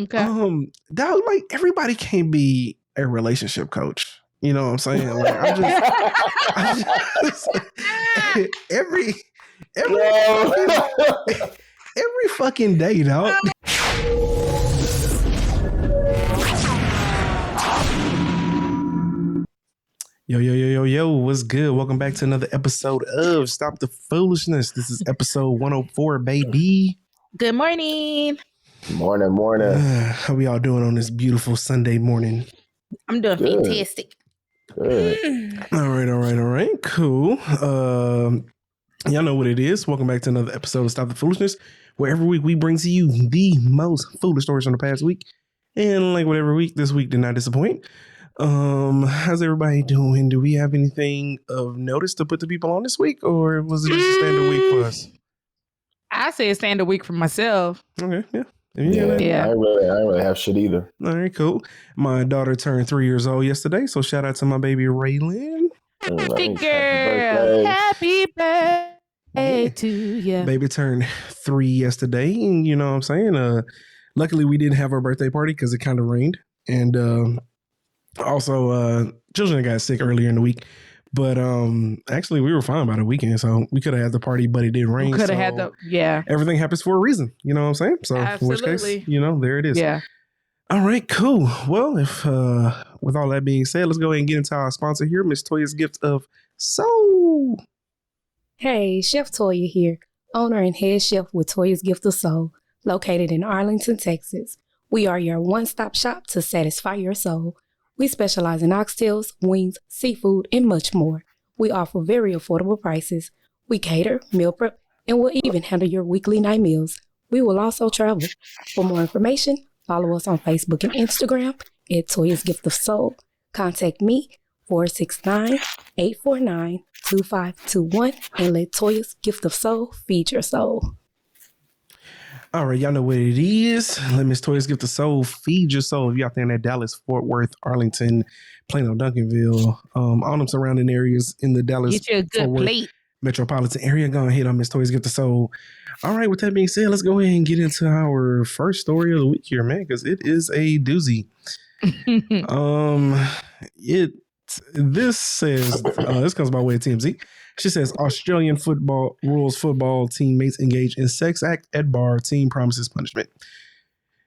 Okay. That was like everybody can't be a relationship coach. You know what I'm saying? Like I just every fucking day, dog. Yo, what's good? Welcome back to another episode of Stop the Foolishness. This is episode 104, baby. Good morning. Morning. How we all doing on this beautiful Sunday morning? I'm doing Good. fantastic. Good. All right. Cool. Y'all know what it is. Welcome back to another episode of Stop the Foolishness, where every week we bring to you the most foolish stories from the past week. And like whatever week, this week did not disappoint. How's everybody doing? Do we have anything of notice to put the people on this week, or was it just a standard week for us? I say a standard week for myself. Okay, yeah. I ain't really have shit either. All right, cool. My daughter turned 3 years old yesterday, so shout out to my baby Raylan. Big girl, happy birthday to you. Baby turned 3 yesterday, and you know what I'm saying? Luckily we didn't have our birthday party because it kind of rained, and also children got sick earlier in the week. But actually we were fine by the weekend, so we could have had the party, but it didn't rain. Could have had everything happens for a reason, you know what I'm saying? So absolutely. In which case, there it is. Yeah. All right, cool. Well, if with all that being said, let's go ahead and get into our sponsor here, Miss Toya's Gift of Soul. Hey, Chef Toya here, owner and head chef with Toya's Gift of Soul, located in Arlington, Texas. We are your one-stop shop to satisfy your soul. We specialize in oxtails, wings, seafood, and much more. We offer very affordable prices. We cater, meal prep, and we'll even handle your weekly night meals. We will also travel. For more information, follow us on Facebook and Instagram at Toya's Gift of Soul. Contact me, 469-849-2521, and let Toya's Gift of Soul feed your soul. All right, y'all know what it is. Let Miss Toya's Gift of Soul feed your soul. If you're out there in that Dallas, Fort Worth, Arlington, Plano, Duncanville, all them surrounding areas in the Dallas get you a good plate metropolitan area, go ahead on Miss Toya's Gift of Soul. All right, with that being said, let's go ahead and get into our first story of the week here, man, because it is a doozy. This says this comes by way of TMZ. She says Australian rules football teammates engage in sex act at bar. Team promises punishment.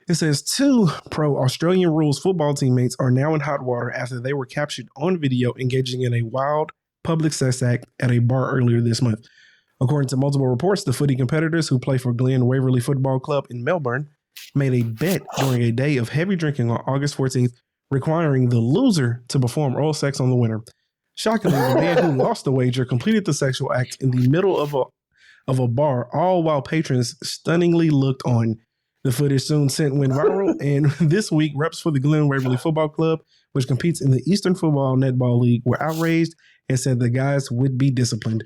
It says 2 pro-Australian rules football teammates are now in hot water after they were captured on video engaging in a wild public sex act at a bar earlier this month. According to multiple reports, the footy competitors who play for Glen Waverley Football Club in Melbourne made a bet during a day of heavy drinking on August 14th, requiring the loser to perform oral sex on the winner. Shockingly, the man who lost the wager completed the sexual act in the middle of a bar, all while patrons stunningly looked on. The footage soon went viral, and this week, reps for the Glen Waverley Football Club, which competes in the Eastern Football Netball League, were outraged and said the guys would be disciplined.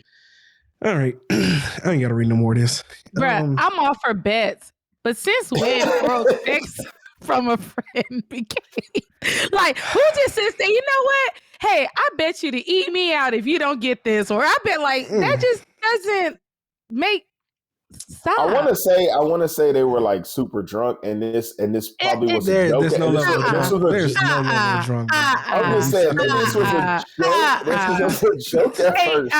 All right, I ain't got to read no more of this. Bruh, I'm all for bets, but since when broke sex from a friend became like, who just sits there? You know what? Hey, I bet you to eat me out if you don't get this, or I bet that just doesn't make sense. I want to say they were like super drunk, and this probably was a joke. There's no level of drunk. I'm just saying this was a joke. This was a joke at first.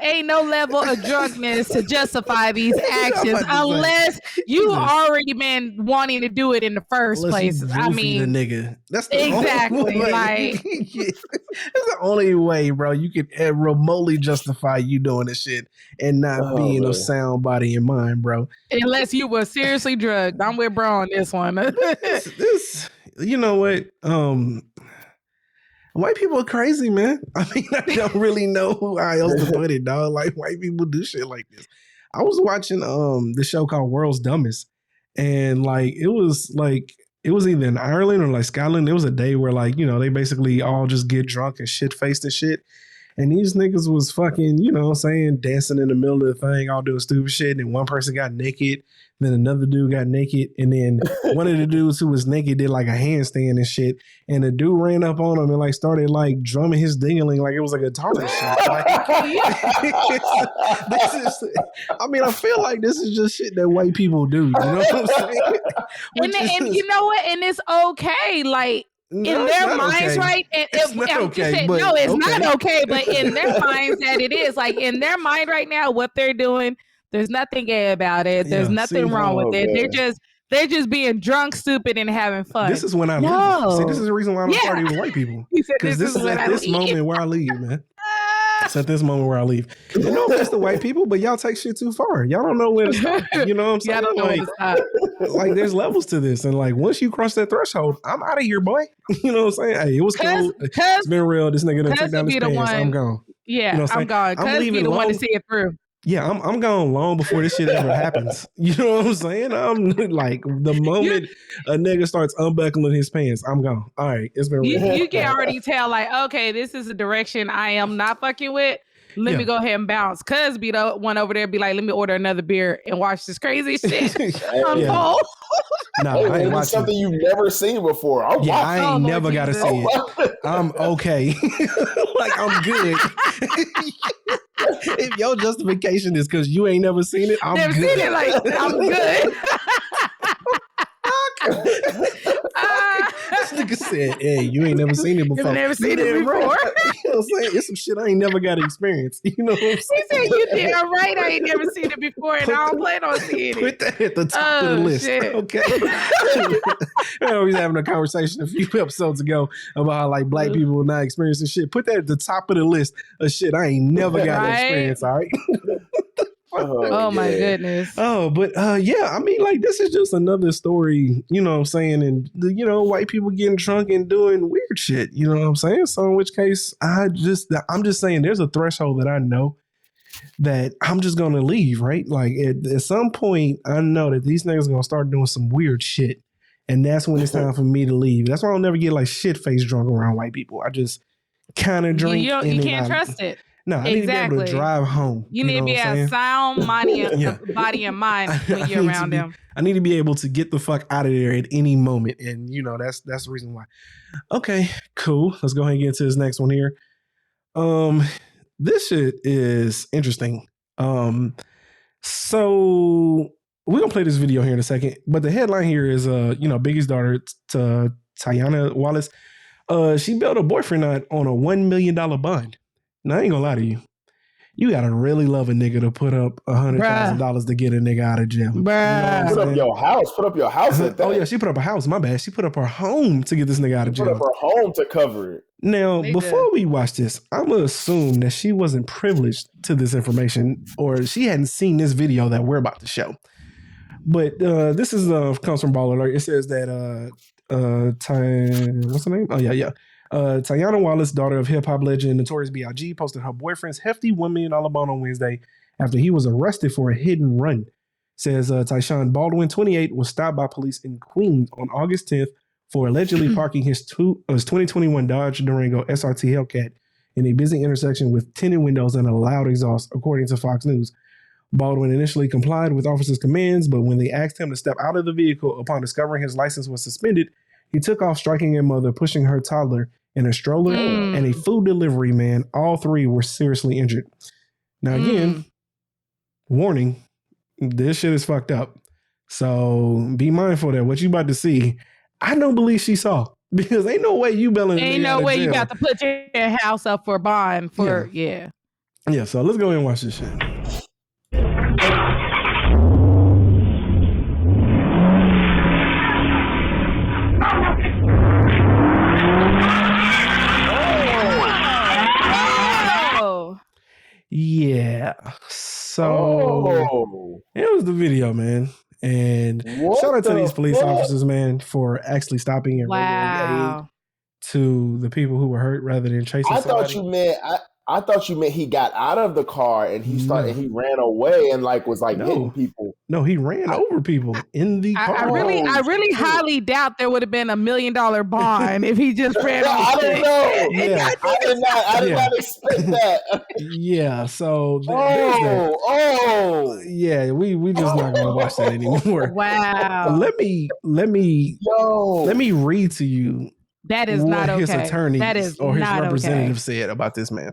Ain't no level of drunkenness to justify these actions unless you already been wanting to do it in the first place. I mean, the nigga. That's the exactly only way. Like that's the only way, bro. You could remotely justify you doing this shit and not being a sound body in mind, bro. Unless you were seriously drugged. I'm with bro on this one. this, you know what? White people are crazy, man. I mean, I don't really know how else to put it, dog. Like, white people do shit like this. I was watching the show called World's Dumbest, and it was either in Ireland or like Scotland. It was a day where they basically all just get drunk and shit faced and shit. And these niggas was fucking, dancing in the middle of the thing, all doing stupid shit. And one person got naked. And then another dude got naked. And then one of the dudes who was naked did like a handstand and shit. And the dude ran up on him and like started like drumming his dingling like it was a guitar and shit. Like, this is, I mean, I feel like this is just shit that white people do. You know what I'm saying? And you know what? And it's okay. Like, No, in their minds, okay. Right? And it's not okay, saying, but no, it's okay. not okay. But in their minds, that it is. Like in their mind right now, what they're doing, there's nothing gay about it. There's nothing wrong with it. Man. They're just being drunk, stupid, and having fun. This is when I leave. See, this is the reason why I don't party with white people. Because this is at this moment where I leave, man. It's at this moment where I leave. You know, it's the white people, but y'all take shit too far. Y'all don't know where to stop. You know what I'm saying? Y'all don't know where to stop. Like, there's levels to this. And like, once you cross that threshold, I'm out of here, boy. You know what I'm saying? Hey, it was cool. It's been real. This nigga done took down his pants. I'm gone. Yeah, you know I'm gone. I'm leaving the one to see it through. Yeah, I'm gone long before this shit ever happens. You know what I'm saying? I'm like, the moment a nigga starts unbuckling his pants, I'm gone. All right, it's been real. You can already tell, like, okay, this is a direction I am not fucking with. Let me go ahead and bounce. Cuz be the one over there, be like, let me order another beer and watch this crazy shit unfold. No, I ain't watching something you've never seen before. I ain't never got to see it. I'm okay. Like, I'm good. If your justification is because you ain't never seen it, I'm never good. Seen it, like, I'm good. This nigga said, hey, you ain't never seen it before. You've never seen it before. Right. You know what I'm saying? It's some shit I ain't never got to experience. You know what I'm saying? He said, you did all right. I ain't never seen it before, and I don't plan on seeing it. Put that at the top of the list. Shit. Okay. We was having a conversation a few episodes ago about how like black people are not experiencing shit. Put that at the top of the list of shit I ain't never got to experience, all right? Oh my goodness. Oh, but yeah, I mean, like, this is just another story, you know what I'm saying? And, you know, white people getting drunk and doing weird shit, you know what I'm saying? So in which case, I'm just saying there's a threshold that I know that I'm just going to leave, right? Like, at some point, I know that these niggas are going to start doing some weird shit. And that's when it's time for me to leave. That's why I'll never get, like, shit-faced drunk around white people. I just kind of drink. You can't trust it. No, I need to be able to drive home. You need to be a sound body and mind when you're around them. I need to be able to get the fuck out of there at any moment. And, you know, that's the reason why. Okay, cool. Let's go ahead and get into this next one here. This shit is interesting. So we're going to play this video here in a second. But the headline here is, Biggie's daughter, Tiana Wallace. She bailed her boyfriend out on a $1 million bond. Now, I ain't gonna lie to you. You gotta really love a nigga to put up $100,000 to get a nigga out of jail. You know put up your house at that. Oh yeah, she put up a house. My bad. She put up her home to get this nigga out of jail. Put up her home to cover it. Now, before we watch this, I'm gonna assume that she wasn't privileged to this information, or she hadn't seen this video that we're about to show. But this is comes from Ball Alert. It says that what's her name? Oh yeah. Tiana Wallace, daughter of hip-hop legend Notorious B.I.G., posted her boyfriend's hefty $1 million bond on Wednesday after he was arrested for a hit and run. Says Tyshawn Baldwin, 28, was stopped by police in Queens on August 10th for allegedly parking his 2021 Dodge Durango SRT Hellcat in a busy intersection with tinted windows and a loud exhaust, according to Fox News. Baldwin initially complied with officers' commands, but when they asked him to step out of the vehicle upon discovering his license was suspended, he took off, striking a mother, pushing her toddler in a stroller, and a food delivery man. All three were seriously injured. Now, again, warning, this shit is fucked up. So be mindful that what you about to see, I don't believe she saw. Because ain't no way you bailing. Ain't no way you got to put your house up for bond for, Yeah, so let's go ahead and watch this shit. Yeah. So it was the video, man. And shout out to these police officers, man, for actually stopping and rendering aid to the people who were hurt rather than chasing somebody. I thought you meant he got out of the car and he ran away and like was like hitting people. No, he ran over people in the car. I really highly doubt there would have been $1 million bond if he just ran over. I don't know. Yeah. I did not expect that. Yeah, so there's that. Yeah, we just not gonna watch that anymore. Wow. Let me read to you that is what not okay. his attorney or his representative said about this man.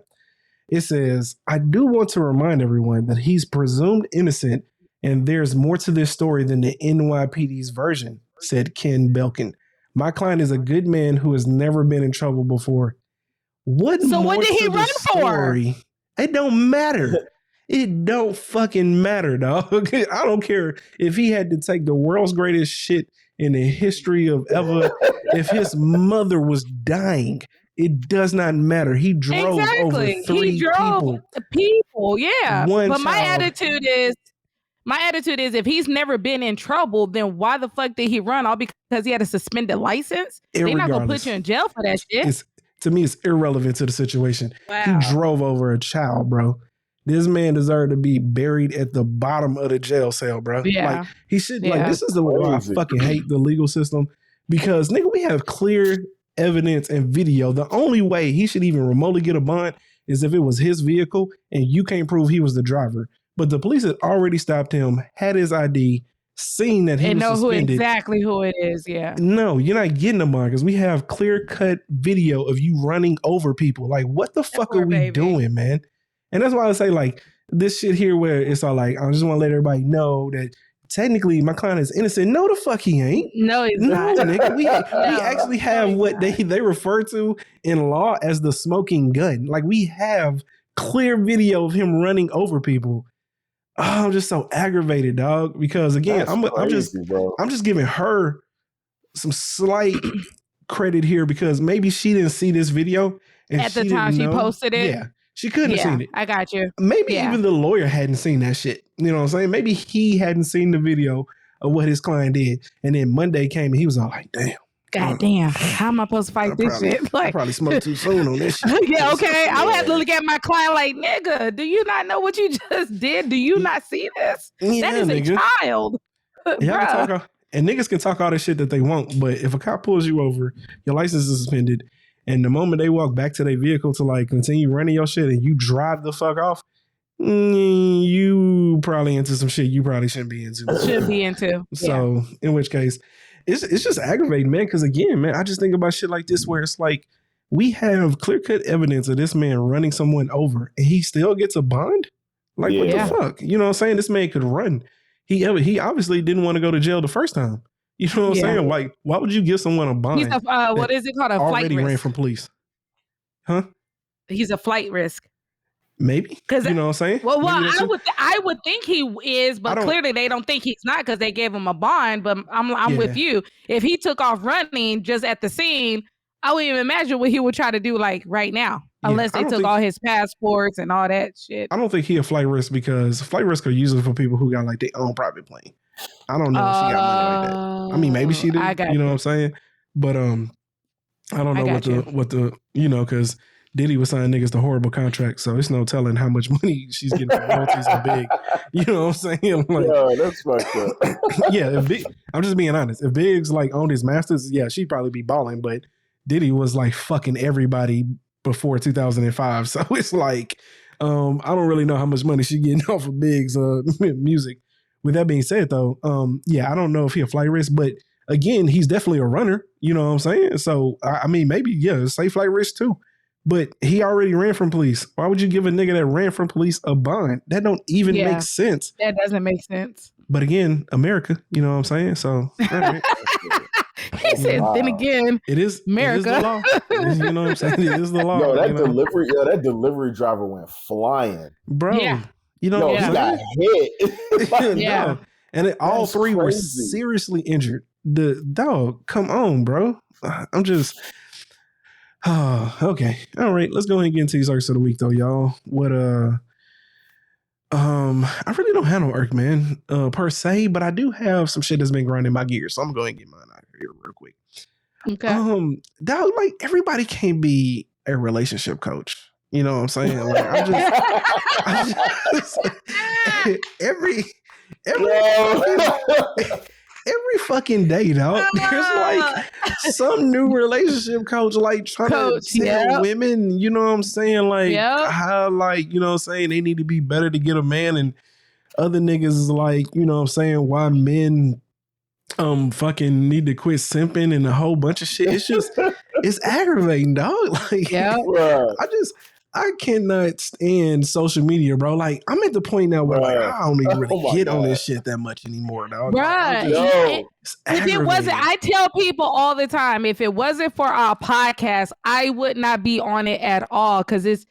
It says, I do want to remind everyone that he's presumed innocent and there's more to this story than the NYPD's version, said Ken Belkin. My client is a good man who has never been in trouble before. What did he run for? It don't matter. It don't fucking matter, dog. I don't care if he had to take the world's greatest shit in the history of ever. If his mother was dying, it does not matter. He drove over 3 people. Yeah. But my attitude is if he's never been in trouble, then why the fuck did he run? All because he had a suspended license? They're not gonna put you in jail for that shit. To me, it's irrelevant to the situation. Wow. He drove over a child, bro. This man deserved to be buried at the bottom of the jail cell, bro. Yeah. Like he should. Like this is the way I fucking hate the legal system because nigga, we have clear evidence and video. The only way he should even remotely get a bond is if it was his vehicle and you can't prove he was the driver. But the police had already stopped him, had his ID, seen that he was suspended. Exactly who it is. Yeah. No, you're not getting a bond because we have clear-cut video of you running over people. Like, what the fuck are we doing, man? And that's why I say, like, this shit here where it's all like, I just want to let everybody know that technically my client is innocent. No, the fuck he ain't. No, he's not. Nigga. We actually have what they refer to in law as the smoking gun. Like, we have clear video of him running over people. Oh, I'm just so aggravated, dog. Because again, I'm just giving her some slight credit here because maybe she didn't see this video at the time she posted it. Yeah, she couldn't have seen it. I got you. Maybe even the lawyer hadn't seen that shit. You know what I'm saying? Maybe he hadn't seen the video of what his client did, and then Monday came and he was all like, "Damn." God damn, how am I supposed to fight this shit? Like, I probably smoked too soon on this shit. Yeah, okay. I would have to look at my client like, nigga, do you not know what you just did? Do you not see this? Yeah, that is nigga. a child. And niggas can talk all this shit that they want, but if a cop pulls you over, your license is suspended, and the moment they walk back to their vehicle to like continue running your shit and you drive the fuck off, you probably into some shit you probably shouldn't be into. So in which case, it's just aggravating, man. Because again, man, I just think about shit like this where it's like we have clear-cut evidence of this man running someone over and he still gets a bond. Like what the fuck? You know what I'm saying? This man could run. He obviously didn't want to go to jail the first time. You know what I'm saying? Like, why would you give someone a bond? He's what is it called? A flight risk. Already ran from police. Huh? He's a flight risk. Maybe. You know what I'm saying? Well, I would think he is, but clearly they don't think he's not because they gave him a bond. But I'm with you. If he took off running just at the scene, I wouldn't even imagine what he would try to do like right now, unless they took all his passports and all that shit. I don't think he a flight risk because flight risks are usually for people who got like their own private plane. I don't know if she got money like that. I mean, maybe she did. You know what I'm saying? But I don't know what the because Diddy was signing niggas to horrible contracts, so it's no telling how much money she's getting from royalties on Big. You know what I'm saying? Like, yeah, that's fucked up. I'm just being honest. If Biggs like owned his masters, she'd probably be balling. But Diddy was like fucking everybody before 2005, so it's like I don't really know how much money she's getting off of Biggs' music. With that being said, though, I don't know if he a flight risk, but again, he's definitely a runner. You know what I'm saying? So I mean, maybe say flight risk too. But he already ran from police. Why would you give a nigga that ran from police a bond? That don't even make sense. That doesn't make sense. But again, America, you know what I'm saying? So right. He said, then again, it is America. It is the law. You know what I'm saying? It is the law. Yo, that delivery driver went flying. Bro. Yeah. You know he got hit. No. And all three were seriously injured. The dog, come on, bro. I'm just okay. All right. Let's go ahead and get into these Irks of the week though, y'all. What I really don't have no Irk, man, per se, but I do have some shit that's been grinding my gears. So I'm going to get mine out of here real quick. Okay. Dog, like everybody can't be a relationship coach. You know what I'm saying? Like every fucking day, dog. There's like some new relationship coach like trying to tell women, you know what I'm saying? Like how like, you know what I'm saying, they need to be better to get a man, and other niggas is like, you know what I'm saying, why men fucking need to quit simping and a whole bunch of shit. It's just it's aggravating, dog. Like I cannot stand social media, bro. Like I'm at the point now where like I don't even really get on this shit that much anymore, dog. Right. If it wasn't, I tell people all the time, if it wasn't for our podcast, I would not be on it at all, because it's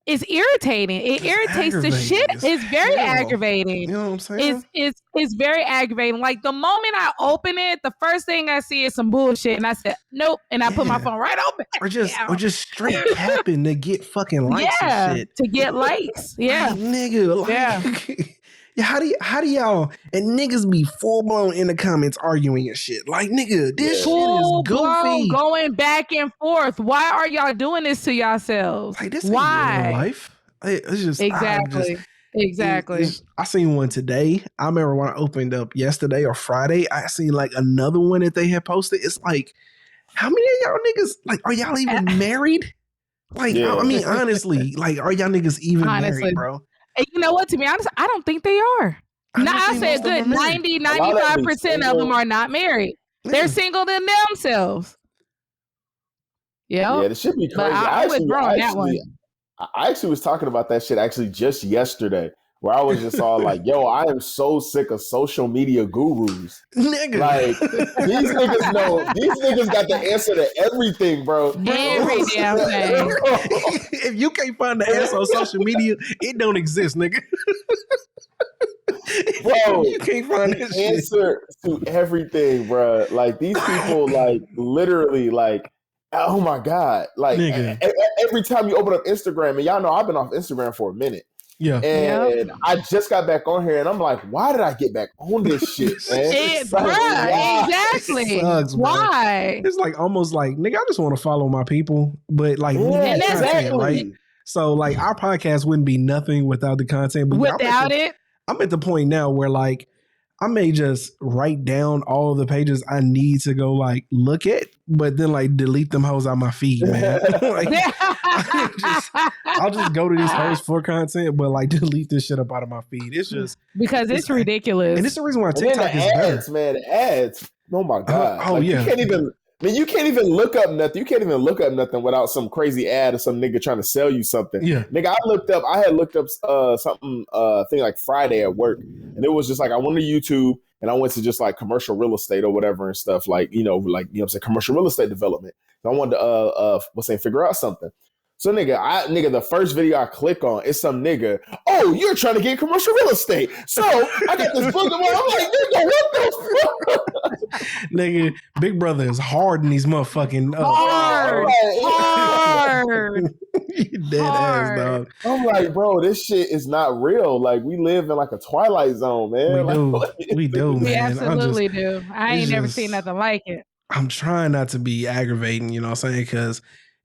irritating. It irritates the shit. It's very aggravating. You know what I'm saying? It's very aggravating. Like the moment I open it, the first thing I see is some bullshit, and I said nope, and I put my phone right open. Or just straight capping to get fucking likes and shit. To get likes. Yeah, like, nigga. Like, how do y'all and niggas be full blown in the comments arguing and shit? Like, nigga, this shit is goofy. Going back and forth. Why are y'all doing this to yourselves? Like, this ain't real life. It's just exactly. I seen one today. I remember when I opened up yesterday or Friday, I seen like another one that they had posted. It's like, how many of y'all niggas, like, are y'all even married? Like, I mean, honestly, like, are y'all niggas even married, bro? And you know what? To be honest, I don't think they are. I say a good 90-95% of them are not married. They're single to themselves. Yeah, this should be crazy. But I withdraw on that one. I actually was talking about that shit actually just yesterday, where I was just all like, yo, I am so sick of social media gurus. Nigga. Like, these niggas got the answer to everything, bro. Every damn thing. If you can't find the answer on social media, it don't exist, nigga. Bro, you can't find the answer to everything, bro. Like, these people, like, literally, like, oh my God. Like, every time you open up Instagram, and y'all know I've been off Instagram for a minute. Yeah. And I just got back on here, and I'm like, why did I get back on this shit, man? Exactly. Sucks, why? It's like almost like, nigga, I just want to follow my people, but like, exactly. Right? So like, our podcast wouldn't be nothing without the content. But I'm at the point now where like, I may just write down all the pages I need to go like look at, but then like delete them hoes out my feed, man. Like, I'll just go to these hoes for content, but like delete this shit up out of my feed. It's just because it's ridiculous, and it's the reason why TikTok is ads, better. Man, the ads. Oh my God! Yeah. You can't even look up nothing. You can't even look up nothing without some crazy ad or some nigga trying to sell you something. Yeah. Nigga, I had looked up something, thing like Friday at work. And it was just like, I went to YouTube and I went to just like commercial real estate or whatever and stuff like, you know what I'm saying? Commercial real estate development. And I wanted to, figure out something. So nigga, the first video I click on is some nigga, oh, you're trying to get commercial real estate. So I got this book. I'm like, nigga, what the fuck? Nigga, Big Brother is hard in these motherfucking hard. You dead ass, dog. I'm like, bro, this shit is not real. Like, we live in like a Twilight Zone, man. We do, man. We absolutely do. I ain't never seen nothing like it. I'm trying not to be aggravating, you know what I'm saying? Because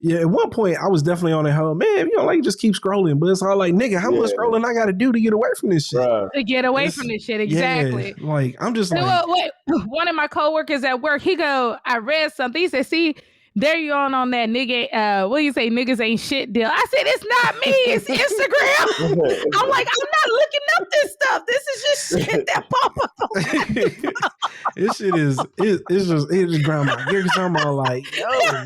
at one point I was definitely on that whole, man, you know, like just keep scrolling. But it's all like, nigga, how much scrolling I got to do to get away from this shit? Bruh. To get away from this shit, exactly. Yeah, like, I'm just like. Wait, one of my coworkers at work, he go, I read something. He said, see, there you on that nigga, what do you say, niggas ain't shit deal. I said, it's not me, it's Instagram. I'm like, I'm not looking up this stuff. This is just shit that pop up on this shit is, it just ground my gears. I'm all like, yo, man,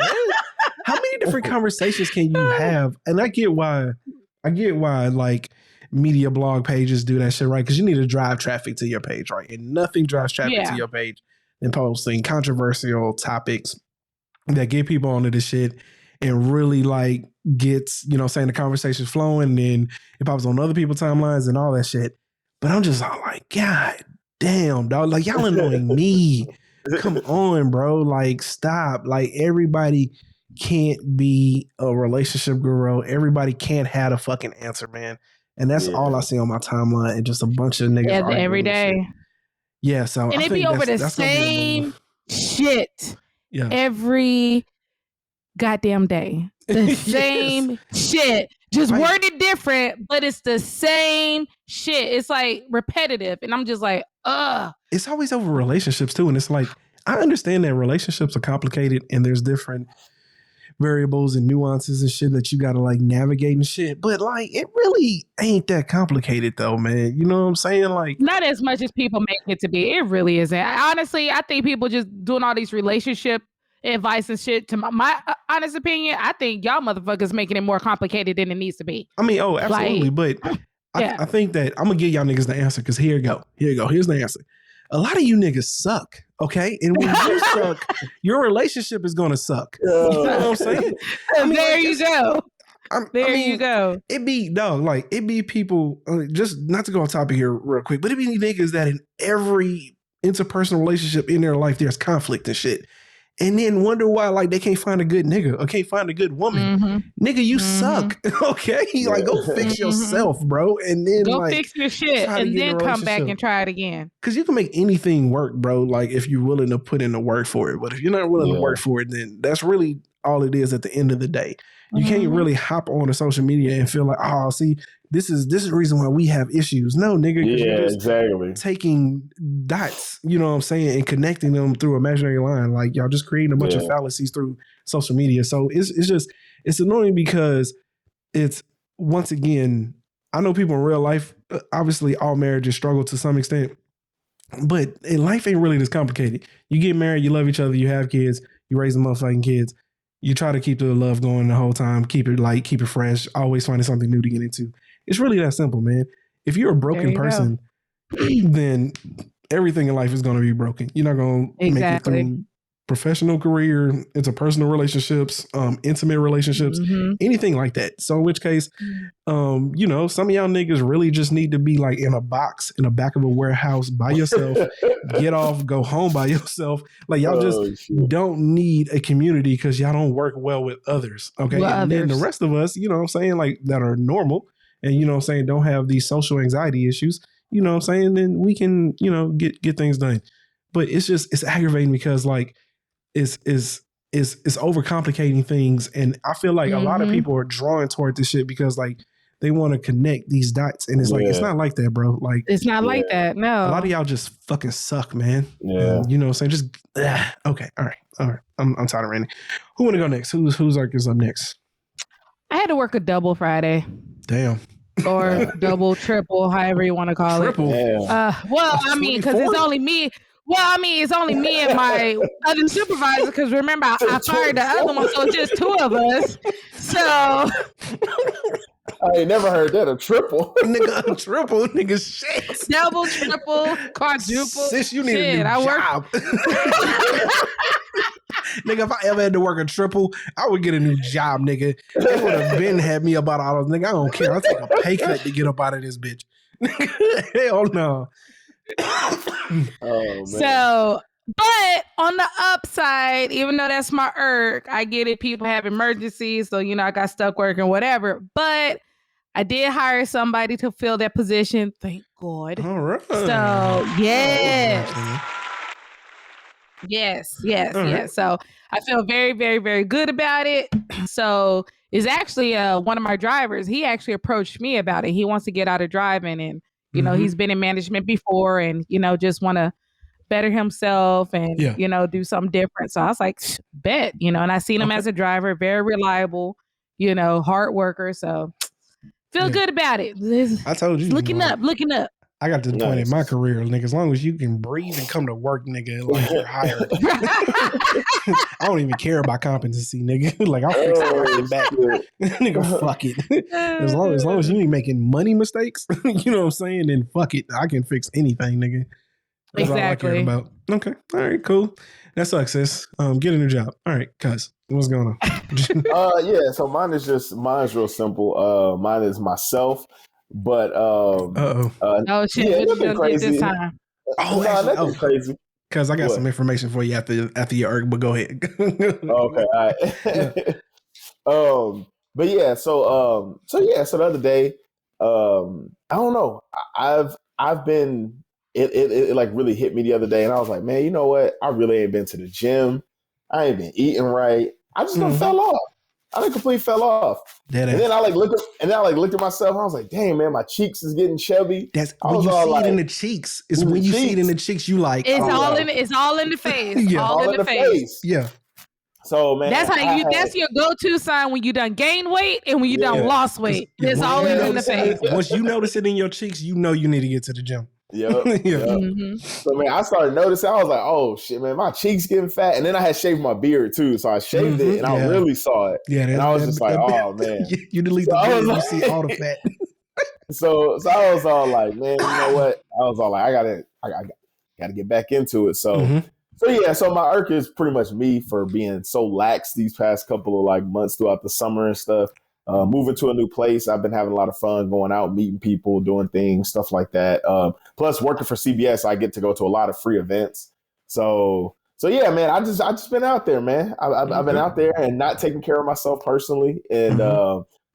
how many different conversations can you have? And I get why like media blog pages do that shit, right? Because you need to drive traffic to your page, right? And nothing drives traffic to your page than posting controversial topics that get people onto this shit and really like gets, you know, saying the conversation's flowing, and then it pops on other people's timelines and all that shit. But I'm just all like, God damn, dog. Like, y'all annoying me. Come on, bro. Like, stop. Like, everybody can't be a relationship guru. Everybody can't have a fucking answer, man. And that's all I see on my timeline, and just a bunch of niggas every day. Yeah, so and it be over the same shit. Yeah. Every goddamn day. The same shit. Just worded different, but it's the same shit. It's like repetitive. And I'm just like, It's always over relationships too. And it's like, I understand that relationships are complicated and there's different variables and nuances and shit that you got to like navigate and shit. But like, it really ain't that complicated though, man. You know what I'm saying? Like, not as much as people make it to be. It really isn't. Honestly, I think people just doing all these relationship advice and shit. To my honest opinion, I think y'all motherfuckers making it more complicated than it needs to be. I mean, oh, absolutely. Like, but yeah. I think that I'm gonna give y'all niggas the answer because here you go. Here's the answer. A lot of you niggas suck, okay? And when you suck, your relationship is gonna suck. You know what I'm saying? I mean, there like, you go. You go. It be people, just not to go on topic here real quick, but it be niggas that in every interpersonal relationship in their life, there's conflict and shit. And then wonder why like they can't find a good nigga or can't find a good woman. Mm-hmm. Nigga, you suck. Okay? Like go fix yourself, bro. And then go like fix your shit and then come back and try it again. Cause you can make anything work, bro. Like if you're willing to put in the work for it. But if you're not willing to work for it, then that's really all it is at the end of the day. You can't really hop on to social media and feel like, oh, see, this is the reason why we have issues. No, nigga. Yeah, exactly. Taking dots, you know what I'm saying, and connecting them through imaginary line. Like y'all just creating a bunch of fallacies through social media. So it's annoying because it's, once again, I know people in real life, obviously all marriages struggle to some extent, but life ain't really this complicated. You get married, you love each other, you have kids, you raise the motherfucking kids. You try to keep the love going the whole time, keep it light, keep it fresh, always finding something new to get into. It's really that simple, man. If you're a broken person, then everything in life is going to be broken. You're not going to make it through professional career, interpersonal relationships, intimate relationships, anything like that. So in which case, you know, some of y'all niggas really just need to be like in a box in the back of a warehouse by yourself, get off, go home by yourself. Like y'all just don't need a community because y'all don't work well with others. Okay. And then the rest of us, you know what I'm saying, like that are normal and, you know what I'm saying, don't have these social anxiety issues, you know what I'm saying, then we can, you know, get things done. But it's aggravating because like, is overcomplicating things, and I feel like a lot of people are drawing toward this shit because like they want to connect these dots, and it's like it's not like that, bro. Like it's not like that. No, a lot of y'all just fucking suck, man. Yeah, you know what I'm saying. Just okay, all right. I'm tired of ranting. Who want to go next? Who's Irks is up next? I had to work a double Friday. Damn. Or double, triple, however you want to call it. Well, I mean, because it's only me. Well, I mean, it's only me and my other supervisor because remember, I fired the other one, so just two of us. So I ain't never heard that, a triple. Nigga, a triple, nigga, shit. Double, triple, quadruple. Sis, you need a new job. Nigga, if I ever had to work a triple, I would get a new job, nigga. They would have been had me about all those. Nigga, I don't care. I'll take a pay cut to get up out of this bitch. Hell no. Oh, man. So, but on the upside, even though that's my irk, I get it. People have emergencies, so you know I got stuck working, whatever. But I did hire somebody to fill that position. Thank God. All right. So yes. So I feel very, very, very good about it. So it's actually one of my drivers. He actually approached me about it. He wants to get out of driving and. You know, he's been in management before and, you know, just want to better himself and, you know, do something different. So I was like, bet, you know, and I seen him as a driver, very reliable, you know, hard worker. So feel good about it. I told you. Looking up. I got to the point in my career, nigga, as long as you can breathe and come to work, nigga, like you're hired. I don't even care about competency, nigga. Like I'll fix it right back. Nigga, fuck it. As long as you ain't making money mistakes, you know what I'm saying, then fuck it. I can fix anything, nigga. That's all I care about. Okay. All right, cool. That sucks, sis. Get a new job. All right, cuz. What's going on? So mine's real simple. Mine is myself. But oh shit! What you gonna do this time? Nothing crazy. Because I got some information for you after your irk, but go ahead. Okay, all right. But yeah, so the other day, I don't know. I've been it like really hit me the other day, and I was like, man, you know what? I really ain't been to the gym. I ain't been eating right. I just done fell off. I done completely fell off. And then I looked at myself. I was like, "Dang, man, my cheeks is getting chubby." That's when you see it in the cheeks. It's when you see it in the cheeks. You like it's all in the face. Yeah. all in the face. Yeah. So man, that's your go-to sign when you done gained weight and when you done lost weight. It's all in the face. Once you notice it in your cheeks, you know you need to get to the gym. Yep. Mm-hmm. So man, I started noticing. I was like, "Oh shit, man, my cheeks getting fat." And then I had shaved my beard too, so I shaved it, and I really saw it. Yeah, and I was just like, "Oh man!" You delete the beard, you see all the fat. So I was all like, "Man, you know what?" I was all like, "I gotta get back into it." So. So my irk is pretty much me for being so lax these past couple of like months throughout the summer and stuff. Moving to a new place, I've been having a lot of fun going out, meeting people, doing things, stuff like that. Plus, working for CBS, I get to go to a lot of free events. So yeah, man, I just been out there, man. I've been out there and not taking care of myself personally. And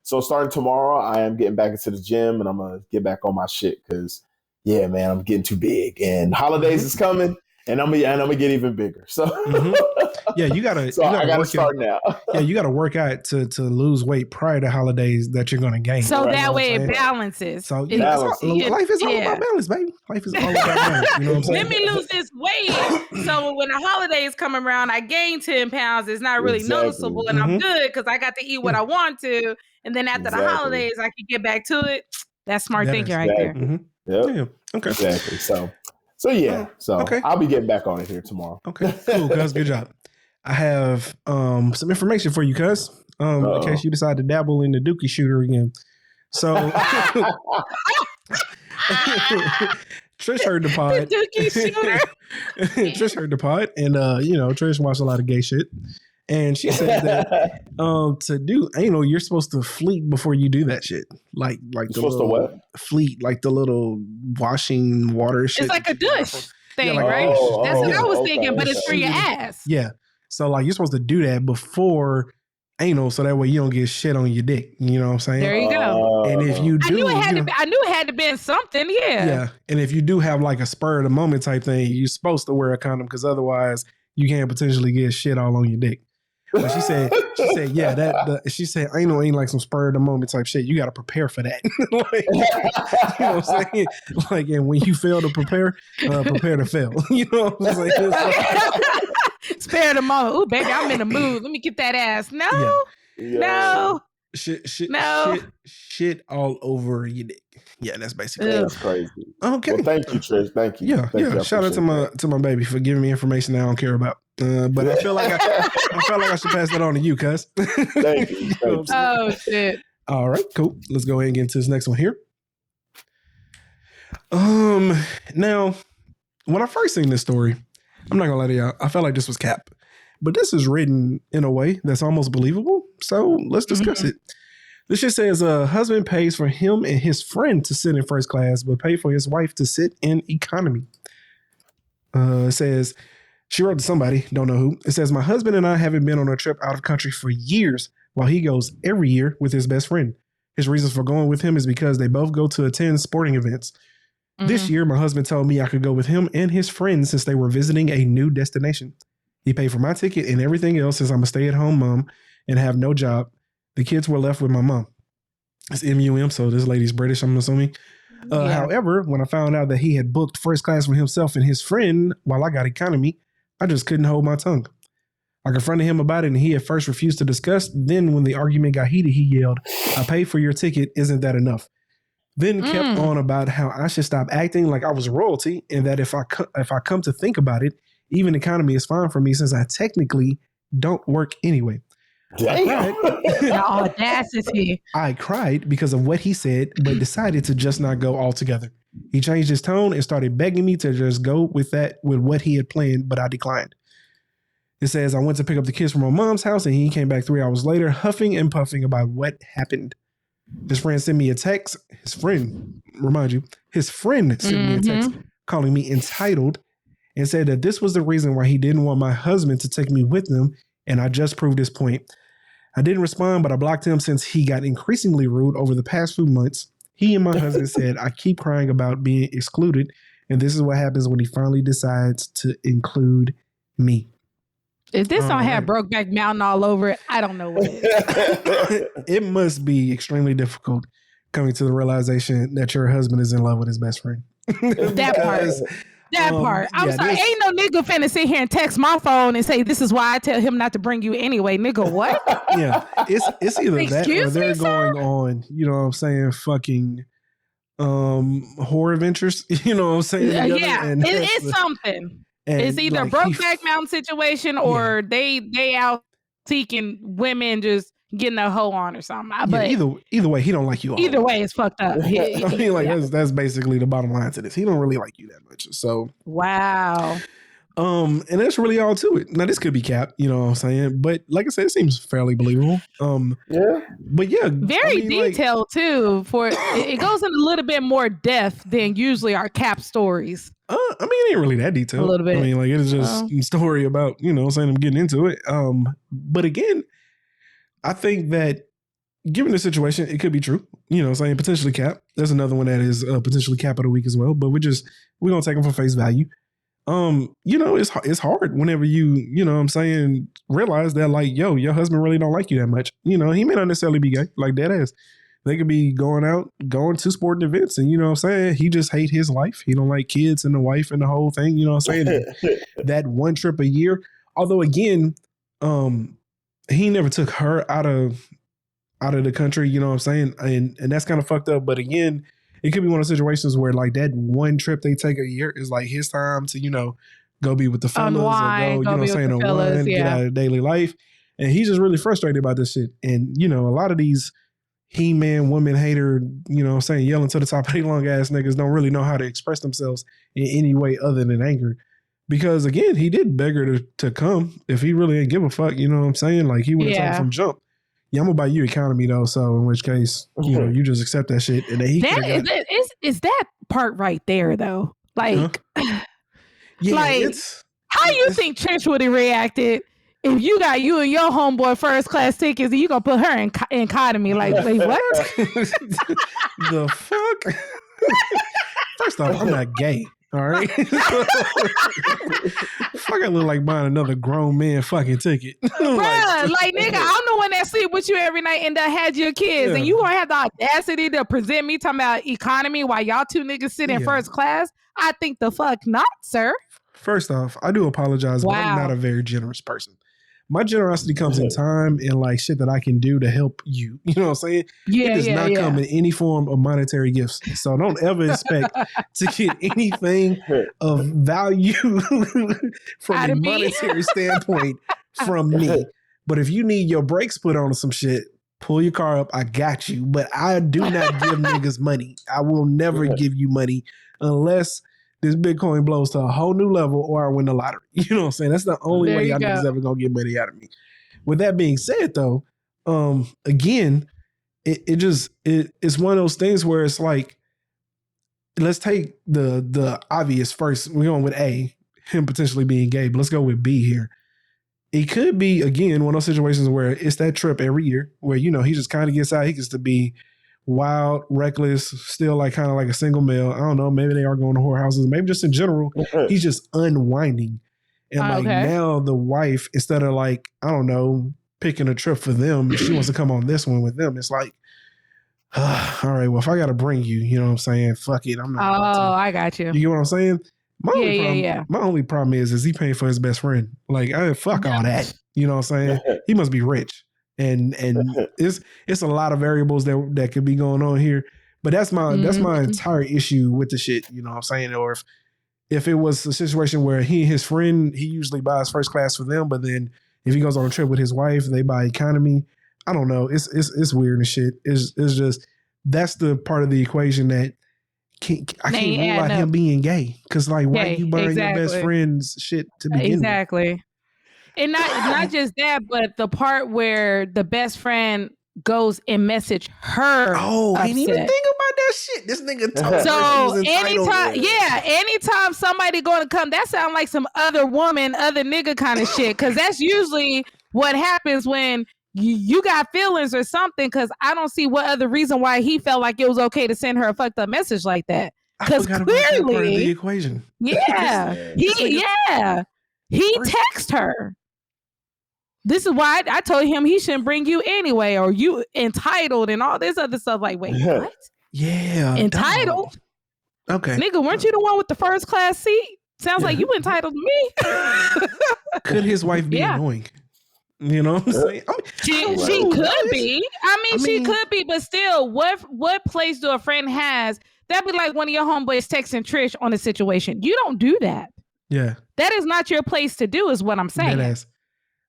so starting tomorrow, I am getting back into the gym and I'm gonna get back on my shit because, yeah, man, I'm getting too big and holidays is coming. And I'm gonna get even bigger. So yeah, you gotta. So I gotta start now. Yeah, you gotta work out to lose weight prior to holidays that you're gonna gain. So that way it balances. So life is all about balance, baby. Life is all about balance. You know what I'm saying? Let me lose this weight. So when the holidays come around, I gain 10 pounds. It's not really noticeable, and I'm good because I got to eat what I want to. And then after the holidays, I can get back to it. That's smart thinking right there. Yep. Yeah. Okay. Exactly. So yeah, I'll be getting back on it here tomorrow. Okay, cool, cuz. Good job. I have some information for you, cuz, in case you decide to dabble in the dookie shooter again. So Trish heard the pod. The dookie shooter. Trish heard the pod, and Trish watched a lot of gay shit. And she said that to do anal, you're supposed to fleet before you do that shit. Like you're supposed to what? Fleet, like the little washing water shit. It's like a douche thing, like, right? That's what I was thinking, but it's for your ass. Yeah. So like you're supposed to do that before anal, so that way you don't get shit on your dick. You know what I'm saying? There you go. And if you do, I knew it had to be something. Yeah. Yeah. And if you do have like a spur of the moment type thing, you're supposed to wear a condom because otherwise you can't potentially get shit all on your dick. But she said, yeah, she said, ain't like some spur of the moment type shit. You got to prepare for that. Like, you know what I'm saying? Like, and when you fail to prepare to fail. You know what I'm saying? Spare the moment. Ooh, baby, I'm in the mood. Let me get that ass. No, no. Shit all over your dick. Yeah, that's basically That's crazy. Okay. Well, thank you, Trish. Thank you. Yeah. Shout out to my baby for giving me information I don't care about. But I feel like I should pass that on to you, cuz. Thank you. Oh shit. All right, cool. Let's go ahead and get into this next one here. Now, when I first seen this story, I'm not gonna lie to y'all, I felt like this was cap. But this is written in a way that's almost believable. So let's discuss it. This shit says a husband pays for him and his friend to sit in first class, but pay for his wife to sit in economy. It says, she wrote to somebody, don't know who. It says, my husband and I haven't been on a trip out of country for years, while he goes every year with his best friend. His reasons for going with him is because they both go to attend sporting events. This year, my husband told me I could go with him and his friends since they were visiting a new destination. He paid for my ticket and everything else since I'm a stay-at-home mom and have no job. The kids were left with my mom. It's MUM, so this lady's British, I'm assuming. However, when I found out that he had booked first class for himself and his friend while I got economy, I just couldn't hold my tongue. I confronted him about it and he at first refused to discuss. Then when the argument got heated, he yelled, I paid for your ticket. Isn't that enough? Then kept on about how I should stop acting like I was royalty and that if I come to think about it, even economy is fine for me since I technically don't work anyway. Damn. The audacity. I cried because of what he said, but decided to just not go altogether. He changed his tone and started begging me to just go with what he had planned, but I declined. It says, I went to pick up the kids from my mom's house and he came back 3 hours later, huffing and puffing about what happened. His friend sent me a text. His friend sent me a text calling me entitled and said that this was the reason why he didn't want my husband to take me with them. And I just proved his point. I didn't respond, but I blocked him since he got increasingly rude over the past few months. He and my husband said, I keep crying about being excluded. And this is what happens when he finally decides to include me. If this don't have right. Brokeback Mountain all over it, I don't know what it is. It must be extremely difficult coming to the realization that your husband is in love with his best friend. That part. That part. I'm sorry. Ain't no nigga finna sit here and text my phone and say, this is why I tell him not to bring you anyway. Nigga, what? Yeah. It's either that or they're sir? going on, you know what I'm saying, fucking horror adventures. You know what I'm saying? Yeah. It's something. It's either like Brokeback Mountain situation or they out seeking women just getting a hoe on or something. But either way, he don't like you all. Either way, it's fucked up. I mean, like that's basically the bottom line to this. He don't really like you that much. So wow. And that's really all to it. Now this could be cap, you know what I'm saying? But like I said, it seems fairly believable. Yeah. But yeah. Very detailed too. For it goes in a little bit more depth than usually our cap stories. I mean, it ain't really that detailed. A little bit. I mean, like it's just a story about, you know, saying I'm getting into it. But again, I think that given the situation, it could be true. You know, saying potentially cap. There's another one that is potentially cap of the week as well. But we're gonna take them for face value. You know, it's hard whenever you know what I'm saying, realize that like, yo, your husband really don't like you that much. You know, he may not necessarily be gay, like dead ass. They could be going to sporting events and you know what I'm saying, he just hate his life. He don't like kids and the wife and the whole thing, you know what I'm saying? that one trip a year. Although again, he never took her out of the country, you know what I'm saying? And that's kind of fucked up. But again, it could be one of those situations where like that one trip they take a year is like his time to, you know, go be with the fellas unwind, or go, you know what I'm saying, unwind, get out of daily life. And he's just really frustrated about this shit. And, you know, a lot of these He-Man woman hater, you know what I'm saying, yelling to the top of their long ass niggas don't really know how to express themselves in any way other than anger. Because again, he did beg her to come. If he really ain't give a fuck, you know what I'm saying? Like he would have told from jump. Yeah, I'm gonna buy you economy though. So in which case, you know, you just accept that shit. And then is that part right there though? Like, yeah, like how you think Trish would have reacted if you got you and your homeboy first class tickets and you gonna put her in economy? Like, wait, what? The fuck? First off, I'm not gay. All right. Fuck, I look like buying another grown man fucking ticket. Bruh, like nigga, I'm the one that sleep with you every night and that had your kids, and you gonna have the audacity to present me talking about economy while y'all two niggas sit in first class? I think the fuck not, sir. First off, I do apologize, but I'm not a very generous person. My generosity comes in time and like shit that I can do to help you. You know what I'm saying? Yeah, it does not come in any form of monetary gifts. So don't ever expect to get anything of value from a monetary standpoint from me. But if you need your brakes put on some shit, pull your car up. I got you. But I do not give niggas money. I will never give you money unless this Bitcoin blows to a whole new level or I win the lottery. You know what I'm saying? That's the only way y'all niggas ever gonna get money out of me. With that being said though, again, it's one of those things where it's like, let's take the obvious first. We're going with A, him potentially being gay, but let's go with B here. It could be, again, one of those situations where it's that trip every year where, you know, he just kind of gets out. He gets to be wild, reckless, still like kind of like a single male. I don't know. Maybe they are going to whorehouses. Maybe just in general, he's just unwinding. And like now the wife, instead of like, I don't know, picking a trip for them, she wants to come on this one with them. It's like, all right, well, if I got to bring you, you know what I'm saying? Fuck it. I'm not. Oh, I got you. You get what I'm saying? My only problem is he paying for his best friend. Like, fuck all that. You know what I'm saying? He must be rich. And it's a lot of variables that could be going on here. But that's my entire issue with the shit, you know what I'm saying? Or if it was a situation where he and his friend, he usually buys first class for them, but then if he goes on a trip with his wife, they buy economy. I don't know. It's weird and shit. It's just, that's the part of the equation that I can't rule out him being gay. Cause like, why you buying your best friend's shit to begin with? Exactly. And not just that, but the part where the best friend goes and message her. Oh, I didn't even think about that shit. This nigga told so anytime somebody going to come, that sounds like some other woman, other nigga kind of shit. Cause that's usually what happens when you got feelings or something. Cause I don't see what other reason why he felt like it was okay to send her a fucked up message like that. Cause clearly the equation. Yeah. He texted her. This is why I told him he shouldn't bring you anyway, or you entitled and all this other stuff. Like, wait, what? Yeah. Entitled? Okay. Nigga, weren't you the one with the first class seat? Sounds like you entitled to me. Could his wife be annoying? You know what I'm saying? She could be. I mean, she could be, but still, what place do a friend has? That'd be like one of your homeboys texting Trish on a situation. You don't do that. Yeah. That is not your place to do, is what I'm saying.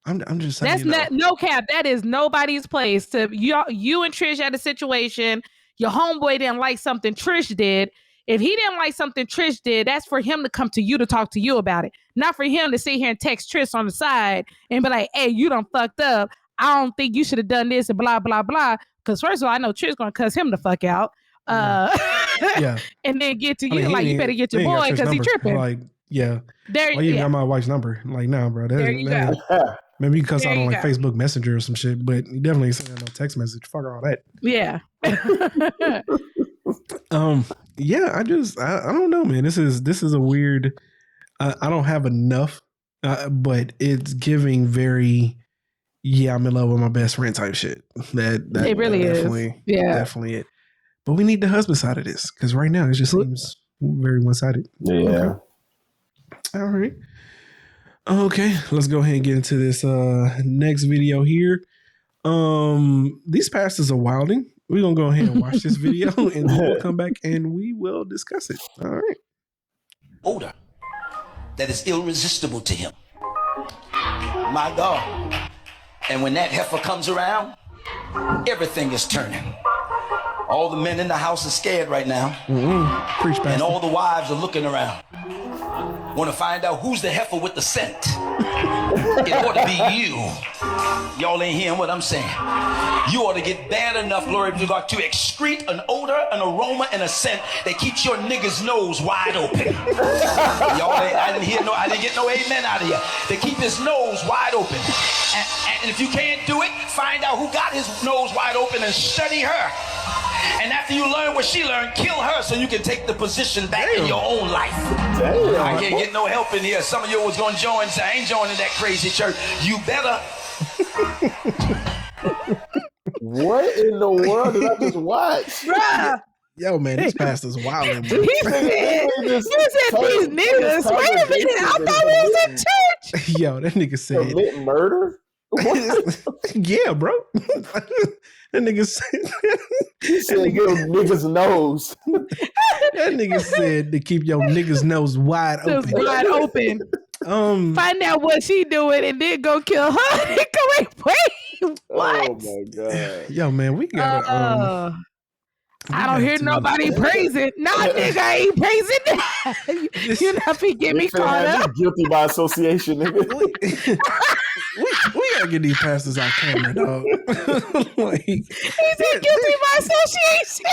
I'm just saying. That's not no cap. That is nobody's place to you and Trish had a situation. Your homeboy didn't like something Trish did. If he didn't like something Trish did, that's for him to come to you to talk to you about it. Not for him to sit here and text Trish on the side and be like, hey, you done fucked up. I don't think you should have done this and blah, blah, blah. Because first of all, I know Trish going to cuss him the fuck out. Yeah. And then get to you like, you better get your boy because he tripping. Like, yeah. There you got my wife's number. Like, nah, bro. There you go. Maybe you cuss out on like Facebook Messenger or some shit, but you definitely send no text message. Fuck all that. Yeah. Yeah, I don't know, man. This is a weird. I don't have enough, but it's giving very. Yeah, I'm in love with my best friend type shit. That it really is. Definitely it. But we need the husband side of this because right now it just seems very one sided. Yeah. Okay. All right. Okay, let's go ahead and get into this next video here. These pastors are wilding. We're gonna go ahead and watch this video and then we'll come back and we will discuss it. All right. Odor that is irresistible to him. My God. And when that heifer comes around, everything is turning. All the men in the house are scared right now. Preach, pastor. And all the wives are looking around. Want to find out who's the heifer with the scent. It ought to be you. Y'all ain't hearing what I'm saying. You ought to get bad enough, glory to God, to excrete an odor, an aroma, and a scent that keeps your nigga's nose wide open. I didn't get no amen out of you. They keep his nose wide open. And if you can't do it, find out who got his nose wide open and study her. And after you learn what she learned, kill her so you can take the position back in your own life. Damn. I can't get no help in here. Some of you was going to join, say, I ain't joining that crazy church. You better. What in the world did I just watch? Bruh. Yo, man, these pastors wilding. He said these niggas. Wait a minute. I thought we was in church. Yo, that nigga said. Commit murder? Yeah, bro. That nigga said. He said, "Your nigga's nose." That nigga said to keep your nigga's nose wide open. Wide open. Find out what she doing and then go kill her. Wait, what? Oh my god. Yo, man, we gotta. I don't hear nobody praising. Nah, nigga, I ain't praising that. You're not finna get me caught up. Guilty by association, nigga. we gotta get these pastors on camera, dog. Like, he said guilty by association.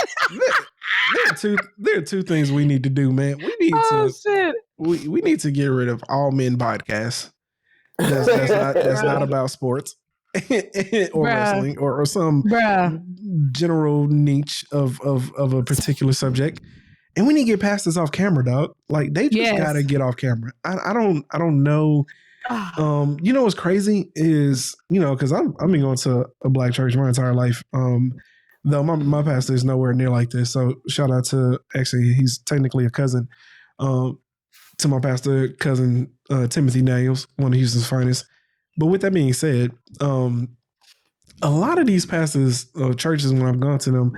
There are two things we need to do, man. We need we need to get rid of all men podcasts. That's not about sports or wrestling or some general niche of a particular subject. And we need to get pastors off camera, dog. Like they just gotta get off camera. I don't know. You know what's crazy is, you know, because I've been going to a black church my entire life. Though my pastor is nowhere near like this. So shout out to, actually, he's technically a cousin to my pastor cousin Timothy Daniels, one of Houston's finest. But with that being said, a lot of these pastors churches, when I've gone to them,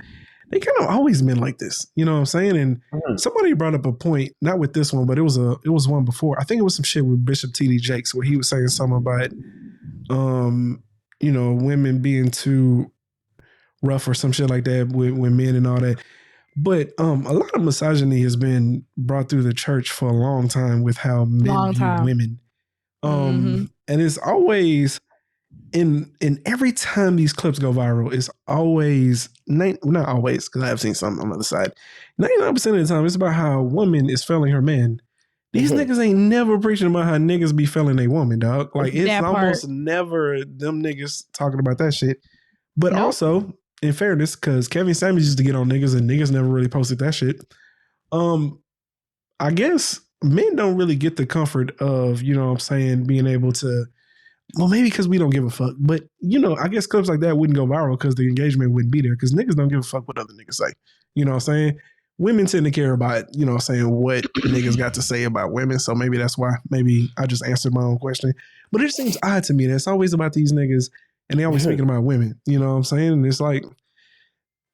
they kind of always been like this. You know what I'm saying? And somebody brought up a point, not with this one, but it was one before. I think it was some shit with Bishop T.D. Jakes where he was saying something about, you know, women being too rough or some shit like that with men and all that. But a lot of misogyny has been brought through the church for a long time with how men view women. And it's always in every time these clips go viral, it's always not always, because I have seen some on the other side. 99% of the time, it's about how a woman is failing her man. These niggas ain't never preaching about how niggas be failing a woman, dog. Like it's almost never them niggas talking about that shit. But also, in fairness, because Kevin Samuels used to get on niggas and niggas never really posted that shit. I guess men don't really get the comfort of, you know what I'm saying, being able to well, maybe because we don't give a fuck. But, I guess clips like that wouldn't go viral because the engagement wouldn't be there because niggas don't give a fuck what other niggas say. You know what I'm saying? Women tend to care about, what niggas got to say about women. So maybe that's why. Maybe I just answered my own question. But it just seems odd to me that it's always about these niggas and they always speaking about women. You know what I'm saying? And it's like,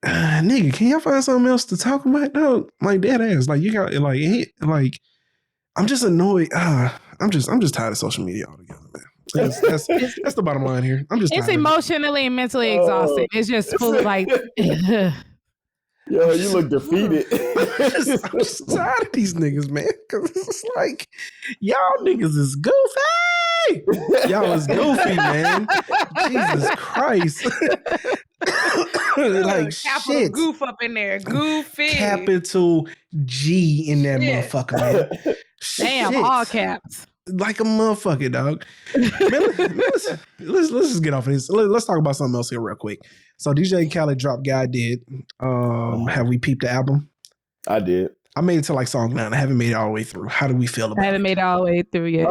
nigga, can y'all find something else to talk about? No, like dead ass. Like you got like I'm just annoyed. I'm just tired of social media altogether, man. That's the bottom line here. I'm just it's emotionally and mentally exhausting. It's just full of like yo, you look defeated. I'm just tired of these niggas, man. Cause it's like y'all niggas is goofy. Y'all is goofy, man. Jesus Christ. Like capital shit. goof up in there. Goofy. Capital G in that motherfucker, man. Damn, Shit. all caps. Like a motherfucker, dog. Man, let's just get off of this. Let's talk about something else here real quick. So DJ Khaled dropped God Did. Have we peeped the album? I did. I made it to like song 9. I haven't made it all the way through. How do we feel about it? I haven't made it all the way through yet.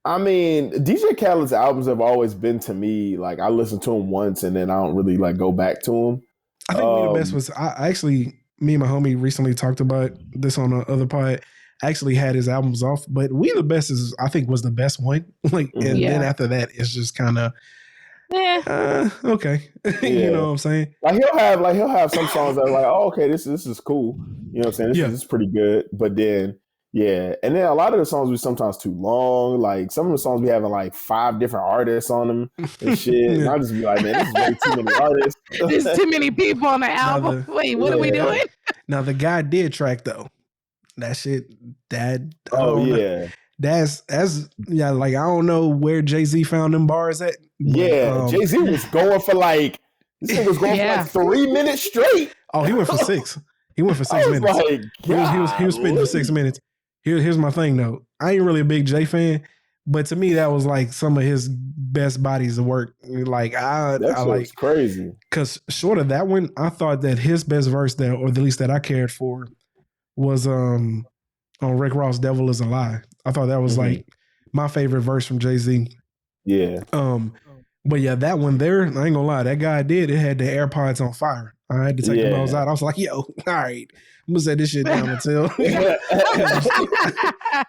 I mean, DJ Khaled's albums have always been to me like I listen to them once and then I don't really like go back to them. I think We the Best was I actually, me and my homie recently talked about this on the other pod. Actually had his albums off, but We the Best I think was the best one. Like, and then after that, it's just kind of okay. You know what I'm saying? Like he'll have some songs that are like, oh, okay, this is cool. You know what I'm saying? This is pretty good. But then and then a lot of the songs be sometimes too long. Like some of the songs be having like 5 different artists on them and shit. And I'll just be like, man, this is way too many artists. There's too many people on the album. Wait, what are we doing? Now the God Did track though. That shit, that's like I don't know where Jay-Z found them bars at. But, Jay-Z was going for like this thing was going for like 3 minutes straight. Oh, he went for 6. He went for 6 minutes. Like, he was spitting for 6 minutes. Here's my thing though. I ain't really a big Jay fan, but to me that was like some of his best bodies of work. Like I like crazy. Because short of that one, I thought that his best verse that, or at least that I cared for, was on Rick Ross' Devil Is a Lie. I thought that was like my favorite verse from Jay-Z. Yeah. But yeah, that one there, I ain't gonna lie, that guy did. It had the AirPods on fire. I had to take those out. I was like, yo, all right, I'm gonna set this shit down until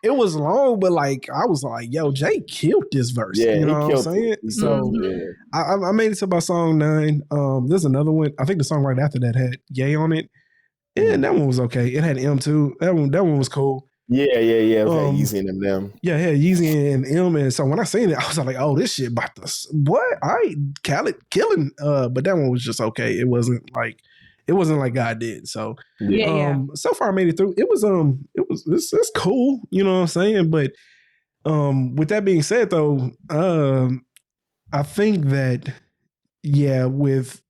it was long, but like I was like, yo, Jay killed this verse. Yeah, you know what I'm saying? So I made it to about song 9. There's another one. I think the song right after that had Ye on it. Yeah, that one was okay. It had M too. That one was cool. Yeah. It was Yeezy and them. Yeah, Yeezy and M. And so when I seen it, I was like, oh, this shit about to what? Khaled killing. But that one was just okay. It wasn't like God Did. So so far I made it through. It's cool. You know what I'm saying? But with that being said though, I think that with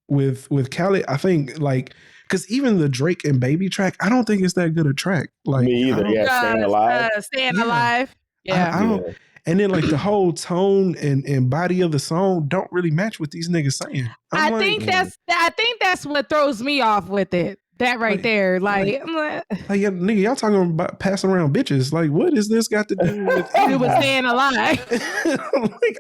Khaled, I think like, because even the Drake and Baby track, I don't think it's that good a track. Like me either. Staying Alive. Staying Alive. Yeah. I don't. And then like the whole tone and body of the song don't really match what these niggas saying. I think that's what throws me off with it. That right there, nigga, y'all talking about passing around bitches. Like, what is this got to do with it was staying alive?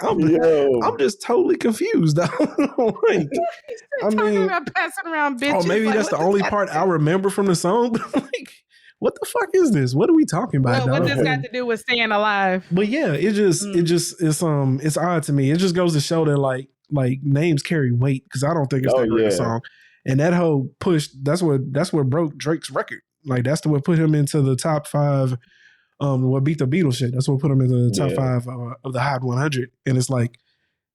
I'm just totally confused. Like, I mean, about passing around bitches. Oh, maybe that's the only part I remember from the song. But like, what the fuck is this? What are we talking about? What this got to do with staying alive? But yeah, it's odd to me. It just goes to show that like names carry weight because I don't think it's that great a song. And that whole push, that's what broke Drake's record. Like that's what put him into the top 5. What beat the Beatles shit. That's what put him into the top 5 of the Hot 100. And it's like,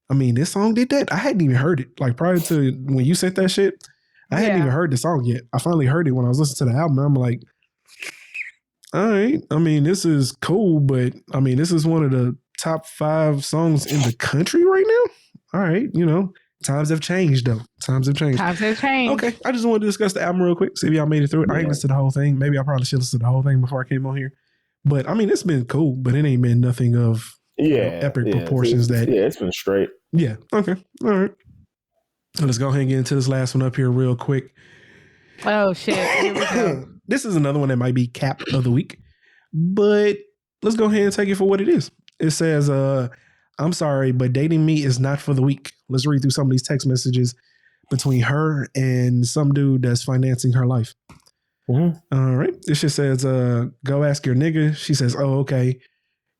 I mean, this song did that. I hadn't even heard it. Like prior to when you sent that shit, I hadn't even heard the song yet. I finally heard it when I was listening to the album. And I'm like, all right. I mean, this is cool, but I mean, this is one of the top 5 songs in the country right now. All right, times have changed, though. Times have changed. Okay, I just wanted to discuss the album real quick. See if y'all made it through it. I ain't listened to the whole thing. Maybe I probably should listen to the whole thing before I came on here. But I mean, it's been cool, but it ain't been nothing of epic proportions. It's been straight. Yeah. Okay. All right. So let's go ahead and get into this last one up here real quick. Oh shit! Here we go. This is another one that might be cap of the week, but let's go ahead and take it for what it is. It says, I'm sorry, but dating me is not for the weak. Let's read through some of these text messages between her and some dude that's financing her life. Mm-hmm. All right. This shit says, go ask your nigga. She says, oh, okay.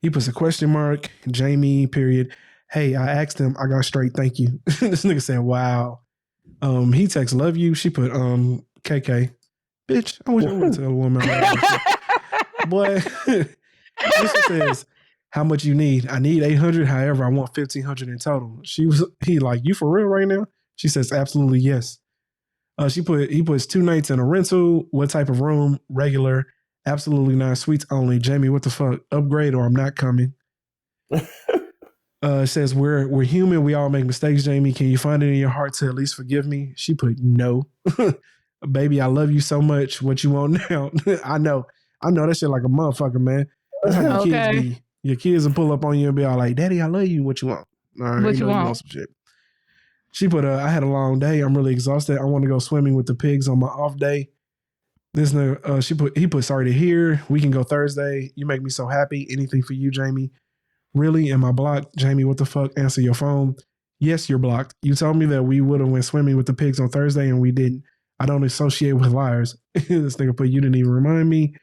He puts a question mark, Jamie, period. Hey, I asked him. I got straight. Thank you. This nigga said, wow. He texts, love you. She put, KK. Bitch, I wish I would tell a woman. Boy, this says, how much you need? I need 800. However, I want 1,500 in total. He like, you for real right now? She says, absolutely yes. He puts 2 nights in a rental. What type of room? Regular. Absolutely not. Suites only. Jamie, what the fuck? Upgrade or I'm not coming. Says we're human. We all make mistakes, Jamie. Can you find it in your heart to at least forgive me? She put no. Baby, I love you so much. What you want now? I know that shit like a motherfucker, man. That's how your kids be. Your kids will pull up on you and be all like, Daddy, I love you. What you want? All right, what you want? Some shit. She put, I had a long day. I'm really exhausted. I want to go swimming with the pigs on my off day. He put, sorry to hear. We can go Thursday. You make me so happy. Anything for you, Jamie. Really? Am I blocked? Jamie, what the fuck? Answer your phone. Yes, you're blocked. You told me that we would have went swimming with the pigs on Thursday and we didn't. I don't associate with liars. This nigga put, you didn't even remind me.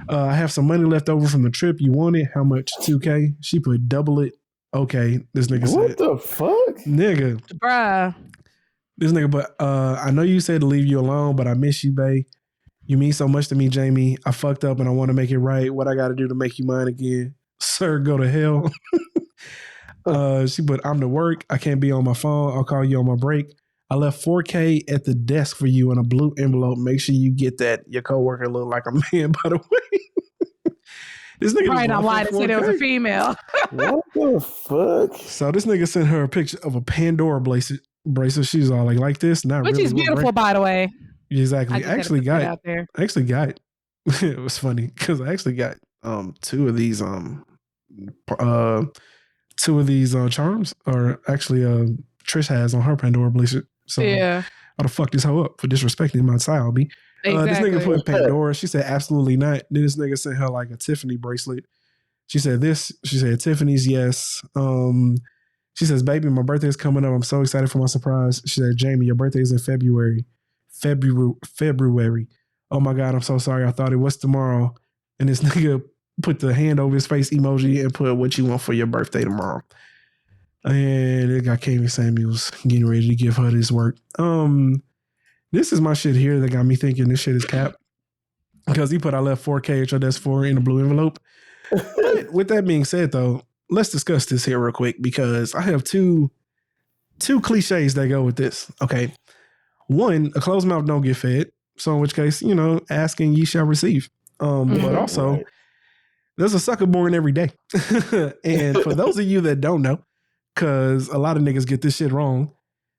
I have some money left over from the trip. You want it? How much? 2K? She put, double it. Okay, this nigga said. What the fuck? Nigga. Bruh. This nigga, but I know you said to leave you alone, but I miss you, babe. You mean so much to me, Jamie. I fucked up and I want to make it right. What I got to do to make you mine again? Sir, go to hell. She put, I'm to work. I can't be on my phone. I'll call you on my break. I left 4K at the desk for you in a blue envelope. Make sure you get that. Your coworker look like a man, by the way. This nigga probably not lied and said it was a female. What the fuck? So this nigga sent her a picture of a Pandora bracelet. She's all like this, not which really. Which is beautiful, by the way. Exactly. I actually got it was funny because I actually got two of these charms, or actually Trish has on her Pandora bracelet. So yeah, how the fuck this hoe up for disrespecting my style, B? Exactly. This nigga put Pandora. She said absolutely not. Then this nigga sent her like a Tiffany bracelet. She said Tiffany's, yes. She says, baby, my birthday is coming up. I'm so excited for my surprise. She said, Jamie, your birthday is in February. Oh my God, I'm so sorry. I thought it was tomorrow. And this nigga put the hand over his face emoji and put what you want for your birthday tomorrow. And it got Kami Samuels getting ready to give her this work. This is my shit here that got me thinking this shit is cap. Because he put, I left 4K at your desk for in a blue envelope. But with that being said, though, let's discuss this here real quick because I have two cliches that go with this. Okay. One, a closed mouth don't get fed. So in which case, asking ye shall receive. But also, there's a sucker born every day. And for those of you that don't know, because a lot of niggas get this shit wrong,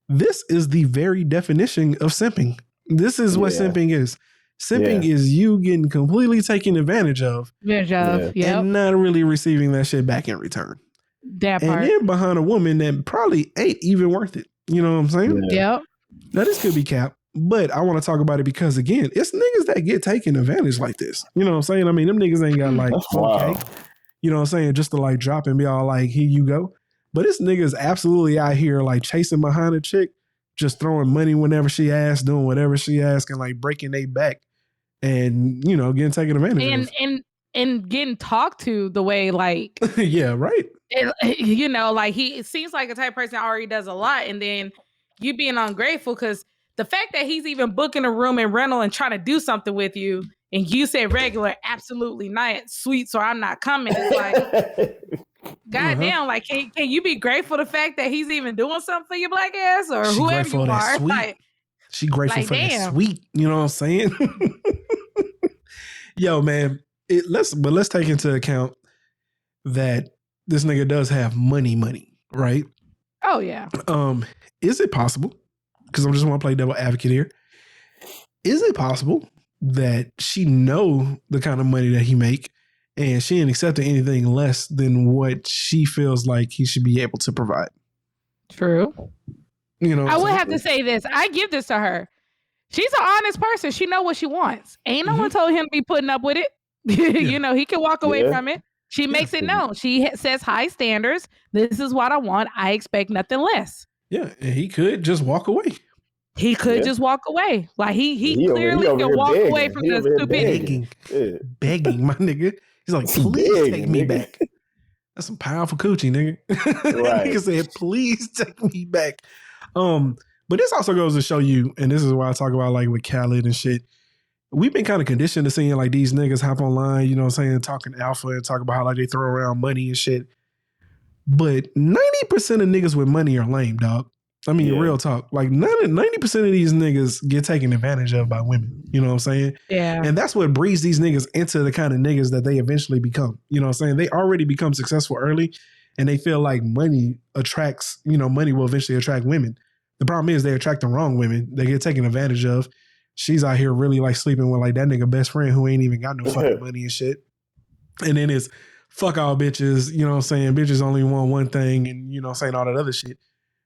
this is the very definition of simping. This is what simping is. Simping is you getting completely taken advantage of. And not really receiving that shit back in return. That part. And then behind a woman that probably ain't even worth it. You know what I'm saying? Yep. Now this could be cap, but I want to talk about it because again, it's niggas that get taken advantage like this. You know what I'm saying? I mean, them niggas ain't got like, okay, you know what I'm saying? Just to like drop and be all like, here you go. But this nigga's absolutely out here like chasing behind a chick, just throwing money whenever she asks, doing whatever she asks, and like breaking their back and, getting taken advantage of. And getting talked to the way like. Yeah, right. Like it seems like a type of person already does a lot. And then you being ungrateful because the fact that he's even booking a room in rental and trying to do something with you and you said regular, absolutely not, sweet, so I'm not coming. It's like, goddamn, like, can you be grateful for the fact that he's even doing something for your black ass or she whoever you are? Like, she grateful for that sweet, you know what I'm saying? Yo, man, let's take into account that this nigga does have money, right? Oh yeah. Is it possible? Because I just want to play devil advocate here. Is it possible that she know the kind of money that he make and she ain't accepting anything less than what she feels like he should be able to provide? True. I would have to say this. I give this to her. She's an honest person. She know what she wants. Ain't no one told him to be putting up with it. He can walk away from it. She makes it known. She says high standards. This is what I want. I expect nothing less. Yeah, and he could just walk away. He could just walk away. Like he clearly can walk away from the stupidity. Begging, my nigga. He's like, please take me back. That's some powerful coochie, nigga. Right. Nigga said, please take me back. But this also goes to show you, and this is why I talk about like with Khaled and shit. We've been kind of conditioned to seeing like these niggas hop online, you know what I'm saying, talking alpha and talk about how like they throw around money and shit. But 90% of niggas with money are lame, dog. I mean, real talk. Like 90% of these niggas get taken advantage of by women. You know what I'm saying? Yeah. And that's what breeds these niggas into the kind of niggas that they eventually become. You know what I'm saying? They already become successful early and they feel like money attracts, you know, money will eventually attract women. The problem is they attract the wrong women. They get taken advantage of. She's out here really like sleeping with like that nigga best friend who ain't even got no fucking money and shit. And then it's fuck all bitches, you know what I'm saying? Bitches only want one thing and, you know what I'm saying, all that other shit.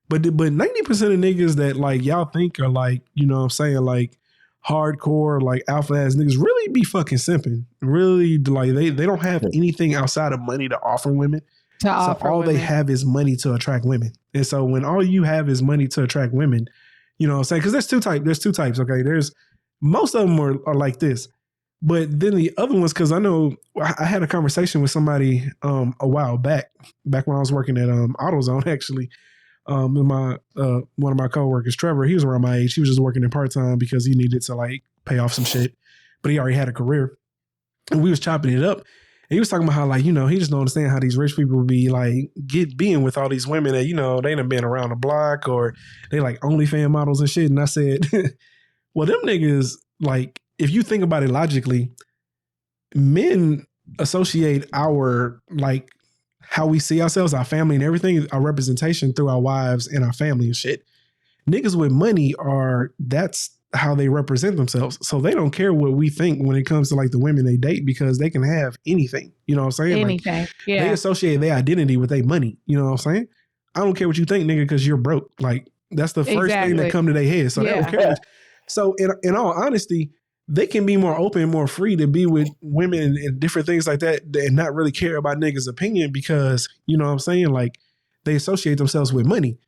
But 90% of niggas that like y'all think are like, you know what I'm saying, like hardcore, like alpha ass niggas really be fucking simping. Really, like they don't have anything outside of money to offer women. They have is money to attract women. And so when all you have is money to attract women, you know what I'm saying? Because there's two types, okay? There's most of them are like this. But then the other ones, because I know I had a conversation with somebody a while back when I was working at AutoZone actually. One of my coworkers, Trevor, he was around my age. He was just working in part-time because he needed to like pay off some shit, but he already had a career. And we was chopping it up. And he was talking about how like, you know, he just don't understand how these rich people be like being with all these women that, you know, they done been around the block or they like OnlyFans models and shit. And I said, well, them niggas, like, if you think about it logically, men associate our like how we see ourselves, our family and everything, our representation through our wives and our family and shit. Niggas with money that's how they represent themselves. So they don't care what we think when it comes to like the women they date because they can have anything. You know what I'm saying? Anything. Like, they associate their identity with their money. You know what I'm saying? I don't care what you think, nigga, because you're broke. Like that's the first thing that come to their head. So they don't care. So in all honesty, they can be more open, more free to be with women and different things like that and not really care about niggas' opinion because, you know what I'm saying? Like they associate themselves with money.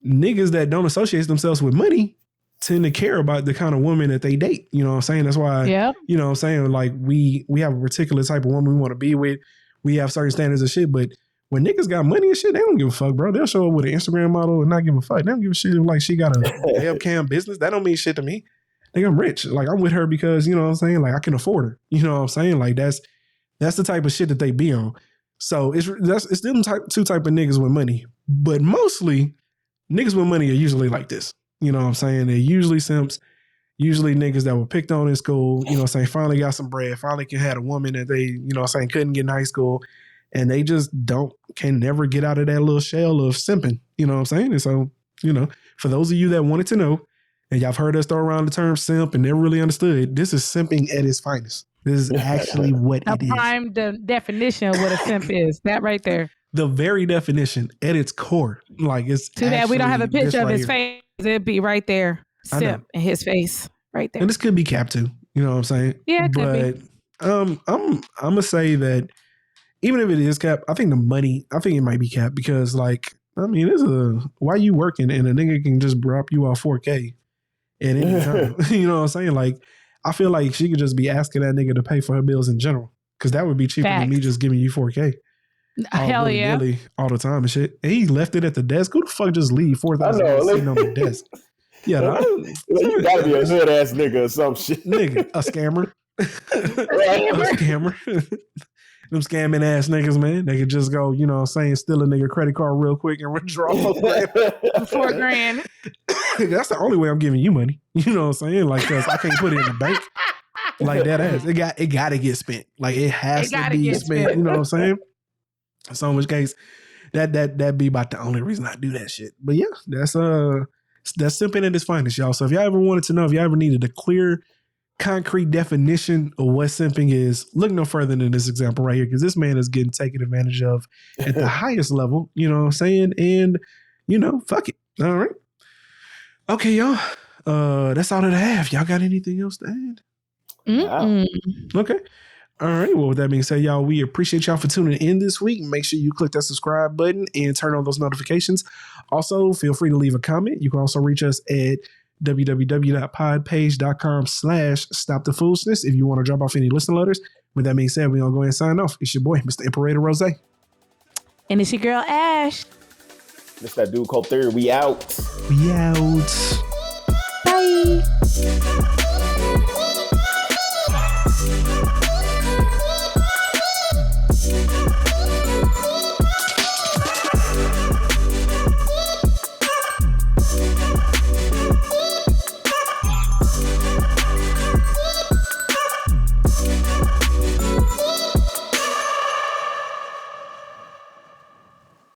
Niggas that don't associate themselves with money tend to care about the kind of woman that they date. You know what I'm saying? That's why, you know what I'm saying? Like we have a particular type of woman we want to be with. We have certain standards of shit, but when niggas got money and shit, they don't give a fuck, bro. They'll show up with an Instagram model and not give a fuck. They don't give a shit if like she got a webcam business. That don't mean shit to me. Like I'm rich. Like I'm with her because, you know what I'm saying? Like I can afford her. You know what I'm saying? Like that's the type of shit that they be on. So it's them two type of niggas with money. But mostly niggas with money are usually like this. You know what I'm saying? They're usually simps, usually niggas that were picked on in school, you know what I'm saying? Finally got some bread, finally had a woman that they, you know what I'm saying, couldn't get in high school. And they just can never get out of that little shell of simping. You know what I'm saying? And so, you know, for those of you that wanted to know, and y'all have heard us throw around the term simp and never really understood, this is simping at its finest. This is actually what it is. A prime definition of what a simp is. That right there. The very definition at its core. Like it's too bad we don't have a picture of his face. It'd be right there. Simp in his face. Right there. And this could be cap too. You know what I'm saying? Yeah, it could be. I'm gonna say that even if it is cap, I think the money, I think it might be cap because like, I mean, why you working and a nigga can just drop you off 4K at any time. You know what I'm saying? Like, I feel like she could just be asking that nigga to pay for her bills in general. Cause that would be cheaper than me just giving you 4K. Hell yeah. All the time and shit. And he left it at the desk. Who the fuck just leave $4,000 sitting on the desk? Yeah, you gotta be a hood ass nigga or some shit. Nigga, a scammer. A scammer. Them scamming ass niggas, man. They could just go, you know what I'm saying, steal a nigga credit card real quick and withdraw $4,000. That's the only way I'm giving you money. You know what I'm saying? Like, cause I can't put it in the bank. Like that ass. It gotta get spent. Like it has to be spent. You know what I'm saying? So in which case, that be about the only reason I do that shit. But yeah, that's simping at its finest, y'all. So if y'all ever wanted to know, if y'all ever needed a clear, concrete definition of what simping is, look no further than this example right here, because this man is getting taken advantage of at the highest level, you know what I'm saying? And, you know, fuck it. All right. Okay, y'all. That's all that I have. Y'all got anything else to add? Mm-mm. Okay. All right. Well, with that being said, y'all, we appreciate y'all for tuning in this week. Make sure you click that subscribe button and turn on those notifications. Also, feel free to leave a comment. You can also reach us at www.podpage.com/stopthefoolishness if you want to drop off any listener letters. With that being said, we're going to go ahead and sign off. It's your boy, Mr. Imperator Rozay. And it's your girl, Ash. It's that dude called Theory. We out. We out. Bye.